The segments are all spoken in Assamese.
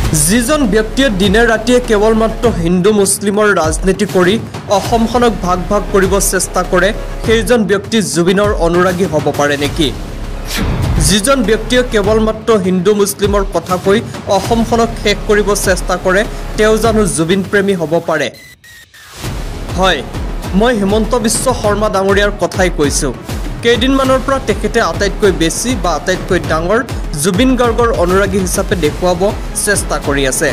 যিজন ব্যক্তিয়ে দিনে ৰাতিয়ে কেৱল মাত্ৰ হিন্দু মুছলিমৰ ৰাজনীতি কৰি অসমখনক ভাগ ভাগ কৰিব চেষ্টা কৰে সেইজন ব্যক্তি জুবিনৰ অনুৰাগী হ'ব পাৰে নেকি? যিজন ব্যক্তিয়ে কেৱল মাত্ৰ হিন্দু মুছলিমৰ কথা কৈ অসমখনক শেষ কৰিব চেষ্টা কৰে তেওঁ জানো জুবিন প্ৰেমী হ'ব পাৰে? হয়, মই হিমন্ত বিশ্ব শৰ্মা ডাঙৰীয়াৰ কথাই কৈছোঁ। কেইদিনমানৰ পৰা তেখেতে আটাইতকৈ বেছি বা আটাইতকৈ ডাঙৰ জুবিন গাৰ্গৰ অনুৰাগী হিচাপে দেখুৱাব চেষ্টা কৰি আছে।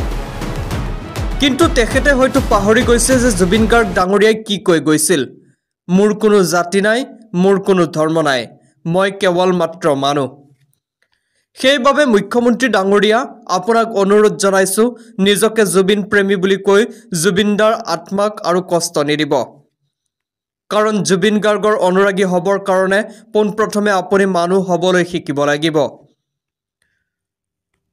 কিন্তু তেখেতে হয়তো পাহৰি গৈছে যে জুবিন গাৰ্গ ডাঙৰীয়াই কি কৈ গৈছিল, মোৰ কোনো জাতি নাই, মোৰ কোনো ধৰ্ম নাই, মই কেৱল মাত্ৰ মানুহ। সেইবাবে মুখ্যমন্ত্ৰী ডাঙৰীয়া আপোনাক অনুৰোধ জনাইছোঁ, নিজকে জুবিন প্ৰেমী বুলি কৈ জুবিনদাৰ আত্মাক আৰু কষ্ট নিদিব। কাৰণ জুবিন গাৰ্গৰ অনুৰাগী হ'বৰ কাৰণে পোনপ্ৰথমে আপুনি মানুহ হ'বলৈ শিকিব লাগিব।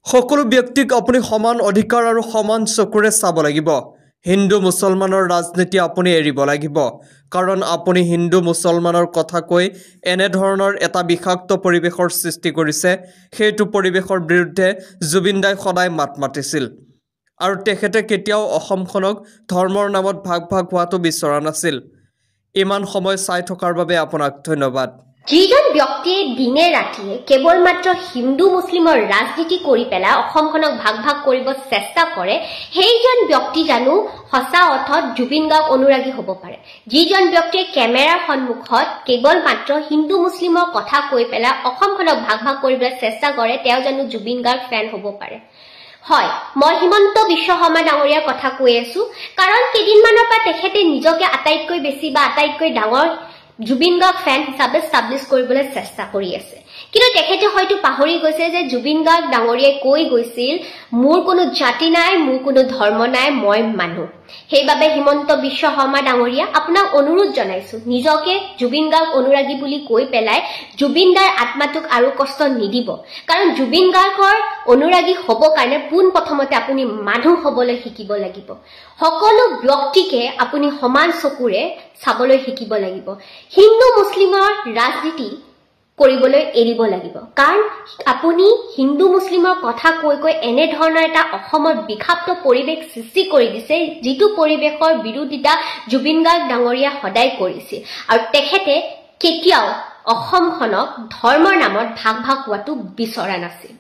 সকলো ব্যক্তিক আপুনি সমান অধিকাৰ আৰু সমান চকুৰে চাব লাগিব। হিন্দু মুছলমানৰ ৰাজনীতি আপুনি এৰিব লাগিব। কাৰণ আপুনি হিন্দু মুছলমানৰ কথা কৈ এনেধৰণৰ এটা বিষাক্ত পৰিৱেশৰ সৃষ্টি কৰিছে, সেইটো পৰিৱেশৰ বিৰুদ্ধে জুবিনদাই সদায় মাত মাতিছিল। আৰু তেখেতে কেতিয়াও অসমখনক ধৰ্মৰ নামত ভাগ ভাগ হোৱাটো বিচৰা নাছিল। ইমান সময় চাই থকাৰ বাবে আপোনাক ধন্যবাদ। যিজন ব্যক্তিয়ে দিনে ৰাতিয়ে কেৱল মাত্ৰ হিন্দু মুছলিমৰ ৰাজনীতি কৰি পেলাই অসমখনক ভাগ ভাগ কৰিব চেষ্টা কৰে সেইজন ব্যক্তি জানো সঁচা অৰ্থত জুবিন গাৰ্গ অনুৰাগী হ'ব পাৰে? যিজন ব্যক্তিয়ে কেমেৰাৰ সন্মুখত কেৱল মাত্ৰ হিন্দু মুছলিমৰ কথা কৈ পেলাই অসমখনক ভাগ ভাগ কৰিবলৈ চেষ্টা কৰে তেওঁ জানো জুবিন গাৰ্গ ফেন হ'ব পাৰে? হয়, মই হিমন্ত বিশ্ব শৰ্মা ডাঙৰীয়াৰ কথা কৈ আছো। কাৰণ কেইদিনমানৰ পৰা তেখেতে নিজকে আটাইতকৈ বেছি বা আটাইতকৈ ডাঙৰ জুবিন গাৰ্গ ফেন হিচাপে ষ্টাব্লিছ কৰিবলৈ চেষ্টা কৰি আছে। কিন্তু তেখেতে হয়তো পাহৰি গৈছে যে জুবিন গাৰ্গ ডাঙৰীয়াই কৈ গৈছিল, মোৰ কোনো জাতি নাই, মোৰ কোনো ধৰ্ম নাই, মই মানুহ। সেইবাবে হিমন্ত বিশ্ব শৰ্মা ডাঙৰীয়া আপোনাক অনুৰোধ জনাইছো, নিজকে জুবিন গাৰ্গ অনুৰাগী বুলি কৈ পেলাই জুবিনদাৰ আত্মাটোক আৰু কষ্ট নিদিব। কাৰণ জুবিন গাৰ্গৰ অনুৰাগী হ'ব কাৰণে পোনপ্ৰথমতে আপুনি মানুহ হ'বলৈ শিকিব লাগিব। সকলো ব্যক্তিকে আপুনি সমান চকুৰে চাবলৈ শিকিব লাগিব। হিন্দু মুছলিমৰ ৰাজনীতি কৰিবলৈ এৰিব লাগিব। কাৰণ আপুনি হিন্দু মুছলিমৰ কথা কৈ কৈ এনেধৰণৰ এটা অসমৰ বিষাক্ত পৰিৱেশ সৃষ্টি কৰি দিছে, যিটো পৰিৱেশৰ বিৰোধিতা জুবিন গাৰ্গ ডাঙৰীয়া সদায় কৰিছিল। আৰু তেখেতে কেতিয়াও অসমখনক ধৰ্মৰ নামত ভাগ ভাগ হোৱাটো বিচৰা নাছিল।